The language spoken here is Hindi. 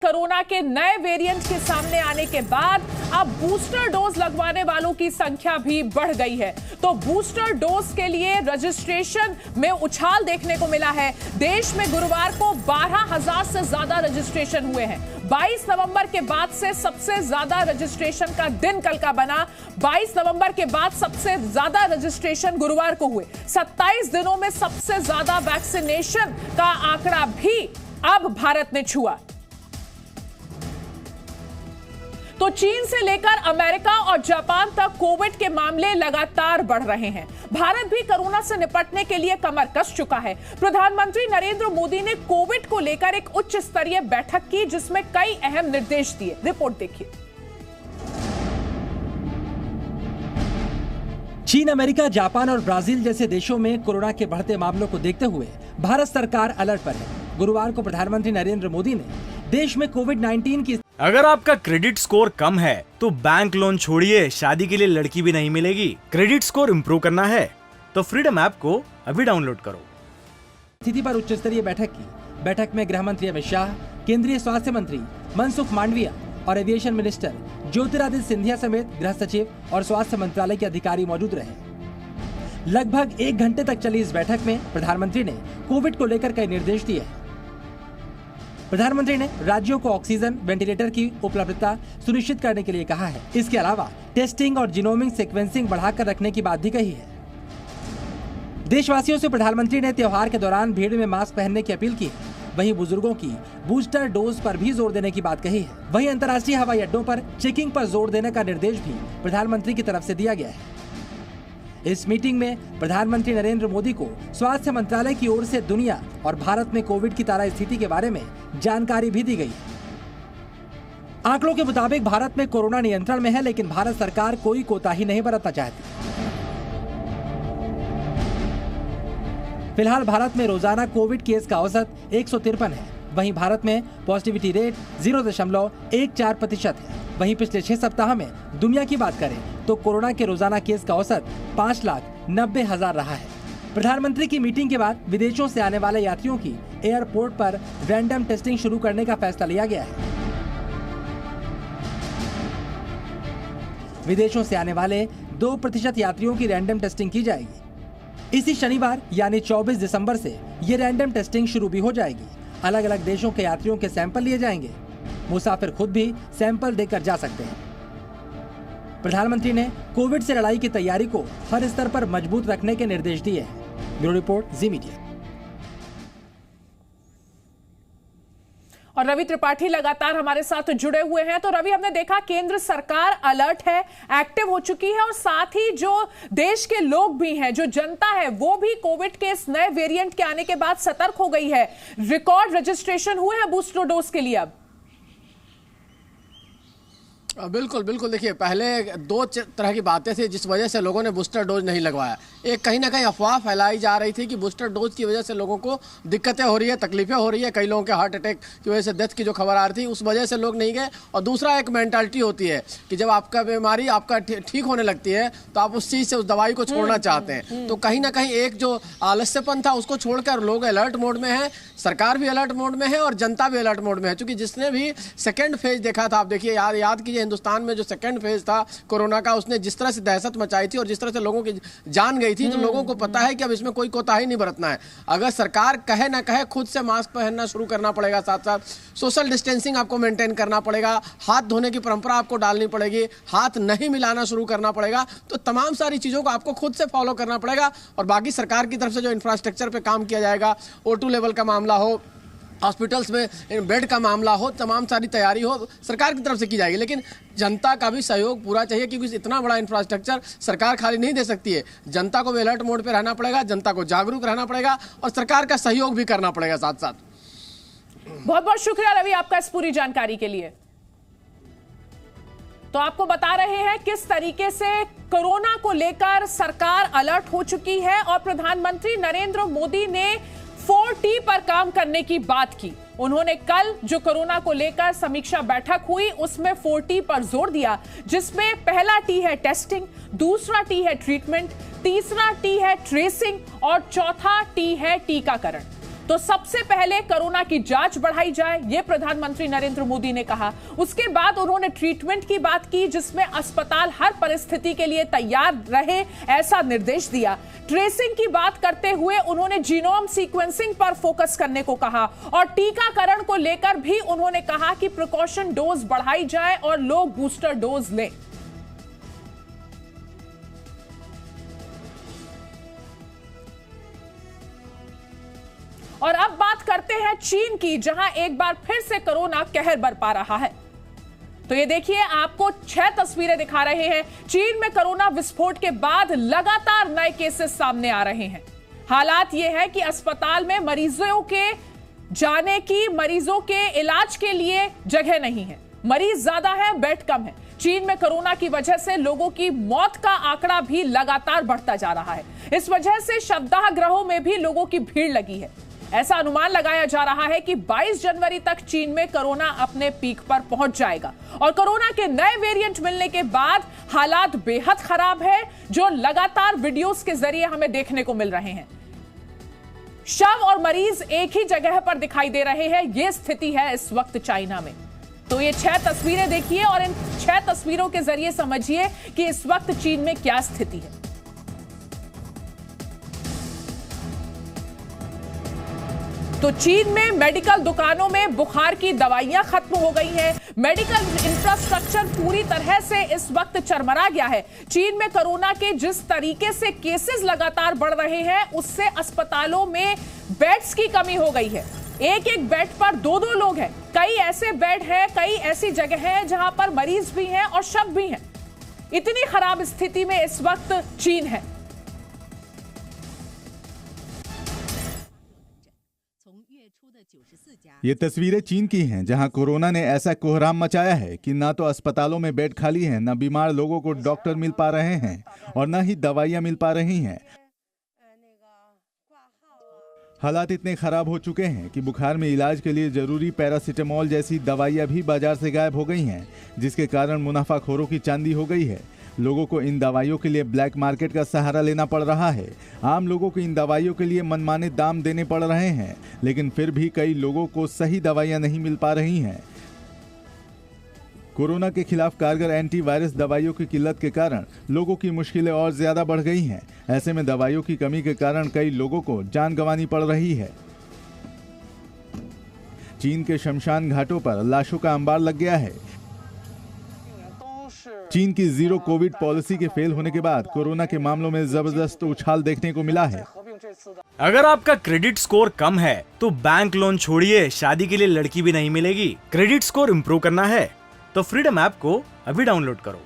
कोरोना के नए वेरिएंट के सामने आने के बाद अब बूस्टर डोज लगवाने वालों की संख्या भी बढ़ गई है। तो बूस्टर डोज के लिए रजिस्ट्रेशन में उछाल देखने को मिला है। देश में गुरुवार को 12,000 से ज्यादा रजिस्ट्रेशन हुए हैं। 22 नवंबर के बाद से सबसे ज्यादा रजिस्ट्रेशन का दिन कल का बना। 22 नवंबर के बाद सबसे ज्यादा रजिस्ट्रेशन गुरुवार को हुए। 27 दिनों में सबसे ज्यादा वैक्सीनेशन का आंकड़ा भी अब भारत ने छुआ। तो चीन से लेकर अमेरिका और जापान तक कोविड के मामले लगातार बढ़ रहे हैं। भारत भी कोरोना से निपटने के लिए कमर कस चुका है। प्रधानमंत्री नरेंद्र मोदी ने कोविड को लेकर एक उच्च स्तरीय बैठक की, जिसमें कई अहम निर्देश दिए। रिपोर्ट देखिए। चीन, अमेरिका, जापान और ब्राजील जैसे देशों में कोरोना के बढ़ते मामलों को देखते हुए भारत सरकार अलर्ट पर है। गुरुवार को प्रधानमंत्री नरेंद्र मोदी ने देश में कोविड-19 की अगर आपका क्रेडिट स्कोर कम है तो बैंक लोन छोड़िए, शादी के लिए लड़की भी नहीं मिलेगी। क्रेडिट स्कोर इम्प्रूव करना है तो फ्रीडम ऐप को अभी डाउनलोड करो। स्थिति पर उच्च स्तरीय बैठक की। बैठक में गृह मंत्री अमित शाह, केंद्रीय स्वास्थ्य मंत्री मनसुख मांडविया और एविएशन मिनिस्टर ज्योतिरादित्य सिंधिया समेत गृह सचिव और स्वास्थ्य मंत्रालय के अधिकारी मौजूद रहे। लगभग 1 घंटे तक चली इस बैठक में प्रधानमंत्री ने कोविड को लेकर कई निर्देश दिए। प्रधानमंत्री ने राज्यों को ऑक्सीजन, वेंटिलेटर की उपलब्धता सुनिश्चित करने के लिए कहा है। इसके अलावा टेस्टिंग और जीनोमिक सीक्वेंसिंग बढ़ाकर रखने की बात भी कही है। देशवासियों से प्रधानमंत्री ने त्योहार के दौरान भीड़ में मास्क पहनने की अपील की है। वहीं बुजुर्गों की बूस्टर डोज पर भी जोर देने की बात कही है। वहीं अंतर्राष्ट्रीय हवाई अड्डों पर चेकिंग पर जोर देने का निर्देश भी प्रधानमंत्री की तरफ से दिया गया है। इस मीटिंग में प्रधानमंत्री नरेंद्र मोदी को स्वास्थ्य मंत्रालय की ओर से दुनिया और भारत में कोविड की ताजा स्थिति के बारे में जानकारी भी दी गई। आंकड़ों के मुताबिक भारत में कोरोना नियंत्रण में है, लेकिन भारत सरकार कोई कोताही नहीं बरतना चाहती। फिलहाल भारत में रोजाना कोविड केस का औसत 153 है। वहीं भारत में पॉजिटिविटी रेट 0.14% है। वहीं पिछले 6 सप्ताह में दुनिया की बात करें तो कोरोना के रोजाना केस का औसत 5,90,000 रहा है। प्रधानमंत्री की मीटिंग के बाद विदेशों से आने वाले यात्रियों की एयरपोर्ट पर रैंडम टेस्टिंग शुरू करने का फैसला लिया गया है। विदेशों से आने वाले 2% यात्रियों की रैंडम टेस्टिंग की जाएगी। इसी शनिवार यानी 24 दिसंबर से ये रैंडम टेस्टिंग शुरू भी हो जाएगी। अलग अलग देशों के यात्रियों के सैंपल लिए जाएंगे। मुसाफिर खुद भी सैंपल देकर जा सकते हैं। प्रधानमंत्री ने कोविड से लड़ाई की तैयारी को हर स्तर पर मजबूत रखने के निर्देश दिए हैं। ब्यूरो रिपोर्ट, जी मीडिया। और रवि त्रिपाठी लगातार हमारे साथ जुड़े हुए हैं। तो रवि, हमने देखा केंद्र सरकार अलर्ट है, एक्टिव हो चुकी है और साथ ही जो देश के लोग भी हैं, जो जनता है, वो भी कोविड के इस नए वेरिएंट के आने के बाद सतर्क हो गई है। रिकॉर्ड रजिस्ट्रेशन हुए हैं बूस्टर डोज के लिए अब। बिल्कुल बिल्कुल। देखिए, पहले 2 तरह की बातें थी जिस वजह से लोगों ने बूस्टर डोज नहीं लगवाया। एक कहीं ना कहीं अफवाह फैलाई जा रही थी कि बूस्टर डोज की वजह से लोगों को दिक्कतें हो रही है, तकलीफें हो रही है, कई लोगों के हार्ट अटैक की वजह से डेथ की जो खबर आ रही थी उस वजह से लोग नहीं गए। और दूसरा एक मेंटालिटी होती है कि जब आपका बीमारी आपका ठीक होने लगती है तो आप उस चीज़ से, उस दवाई को छोड़ना चाहते हैं। तो कहीं ना कहीं एक जो आलस्यपन था उसको छोड़कर लोग अलर्ट मोड में है। सरकार भी अलर्ट मोड में है और जनता भी अलर्ट मोड में है। क्योंकि जिसने भी सेकेंड फेज देखा था, आप देखिए, याद कीजिए, हिंदुस्तान में जो सेकेंड फेज था कोरोना का, उसने जिस तरह से दहशत मचाई थी और जिस तरह से लोगों की जान गई थी, तो लोगों को पता है कि अब इसमें कोई कोताही नहीं बरतना है। अगर सरकार कहे ना कहे, खुद से मास्क पहनना शुरू करना पड़ेगा, साथ साथ सोशल डिस्टेंसिंग आपको मेंटेन करना पड़ेगा, हाथ धोने की परंपरा आपको डालनी पड़ेगी, हाथ नहीं मिलाना शुरू करना पड़ेगा। तो तमाम सारी चीज़ों को आपको खुद से फॉलो करना पड़ेगा। और बाकी सरकार की तरफ से जो इंफ्रास्ट्रक्चर पे काम किया जाएगा, O2 लेवल का मामला हो, हॉस्पिटल्स में बेड का मामला हो, तमाम सारी तैयारी हो, सरकार की तरफ से की जाएगी। लेकिन जनता का भी सहयोग पूरा चाहिए, क्योंकि इतना बड़ा इंफ्रास्ट्रक्चर सरकार खाली नहीं दे सकती है। जनता को भी अलर्ट मोड पे रहना पड़ेगा, जनता को जागरूक रहना पड़ेगा और सरकार का सहयोग भी करना पड़ेगा साथ साथ। बहुत बहुत शुक्रिया रवि आपका इस पूरी जानकारी के लिए। तो आपको बता रहे हैं किस तरीके से कोरोना को लेकर सरकार अलर्ट हो चुकी है और प्रधानमंत्री नरेंद्र मोदी ने 4T पर काम करने की बात की। उन्होंने कल जो कोरोना को लेकर समीक्षा बैठक हुई उसमें 4T पर जोर दिया, जिसमें पहला T है टेस्टिंग, दूसरा T है ट्रीटमेंट, तीसरा T है ट्रेसिंग और चौथा T है टीकाकरण। तो सबसे पहले कोरोना की जांच बढ़ाई जाए, यह प्रधानमंत्री नरेंद्र मोदी ने कहा। उसके बाद उन्होंने ट्रीटमेंट की बात की, जिसमें अस्पताल हर परिस्थिति के लिए तैयार रहे, ऐसा निर्देश दिया। ट्रेसिंग की बात करते हुए उन्होंने जीनोम सीक्वेंसिंग पर फोकस करने को कहा और टीकाकरण को लेकर भी उन्होंने कहा कि प्रिकॉशन डोज बढ़ाई जाए और लोग बूस्टर डोज लें। और अब बात करते हैं चीन की, जहां एक बार फिर से कोरोना कहर बरपा रहा है। तो ये देखिए, आपको 6 तस्वीरें दिखा रहे हैं। चीन में कोरोना विस्फोट के बाद लगातार नए केसेस सामने आ रहे हैं। हालात ये है कि अस्पताल में मरीजों के जाने की, मरीजों के इलाज के लिए जगह नहीं है। मरीज ज्यादा है, बेड कम है। चीन में कोरोना की वजह से लोगों की मौत का आंकड़ा भी लगातार बढ़ता जा रहा है। इस वजह से शवदाह गृहों में भी लोगों की भीड़ लगी है। ऐसा अनुमान लगाया जा रहा है कि 22 जनवरी तक चीन में कोरोना अपने पीक पर पहुंच जाएगा और कोरोना के नए वेरिएंट मिलने के बाद हालात बेहद खराब है, जो लगातार वीडियोस के जरिए हमें देखने को मिल रहे हैं। शव और मरीज एक ही जगह पर दिखाई दे रहे हैं। यह स्थिति है इस वक्त चाइना में। तो ये 6 तस्वीरें देखिए और इन 6 तस्वीरों के जरिए समझिए कि इस वक्त चीन में क्या स्थिति है। तो चीन में मेडिकल दुकानों में बुखार की दवाइयां खत्म हो गई हैं। मेडिकल इंफ्रास्ट्रक्चर पूरी तरह से इस वक्त चरमरा गया है। चीन में कोरोना के जिस तरीके से केसेस लगातार बढ़ रहे हैं, उससे अस्पतालों में बेड्स की कमी हो गई है। एक एक बेड पर 2-2 लोग हैं। कई ऐसे बेड हैं, कई ऐसी जगह है जहां पर मरीज भी हैं और शव भी हैं। इतनी खराब स्थिति में इस वक्त चीन है। ये तस्वीरें चीन की हैं, जहां कोरोना ने ऐसा कोहराम मचाया है कि ना तो अस्पतालों में बेड खाली हैं, ना बीमार लोगों को डॉक्टर मिल पा रहे हैं और ना ही दवाइयां मिल पा रही हैं। हालात इतने खराब हो चुके हैं कि बुखार में इलाज के लिए जरूरी पैरासीटामोल जैसी दवाइयां भी बाजार से गायब हो गई हैं, जिसके कारण मुनाफाखोरों की चांदी हो गई है। लोगों को इन दवाइयों के लिए ब्लैक मार्केट का सहारा लेना पड़ रहा है। आम लोगों को इन दवाइयों के लिए मनमाने दाम देने पड़ रहे हैं, लेकिन फिर भी कई लोगों को सही दवाइयां नहीं मिल पा रही हैं। कोरोना के खिलाफ कारगर एंटीवायरस दवाइयों की किल्लत के कारण लोगों की मुश्किलें और ज्यादा बढ़ गई हैं। ऐसे में दवाइयों की कमी के कारण कई लोगों को जान गंवानी पड़ रही है। चीन के शमशान घाटों पर लाशों का अंबार लग गया है। चीन की जीरो कोविड पॉलिसी के फेल होने के बाद कोरोना के मामलों में जबरदस्त उछाल देखने को मिला है। अगर आपका क्रेडिट स्कोर कम है तो बैंक लोन छोड़िए, शादी के लिए लड़की भी नहीं मिलेगी। क्रेडिट स्कोर इम्प्रूव करना है तो फ्रीडम ऐप को अभी डाउनलोड करो।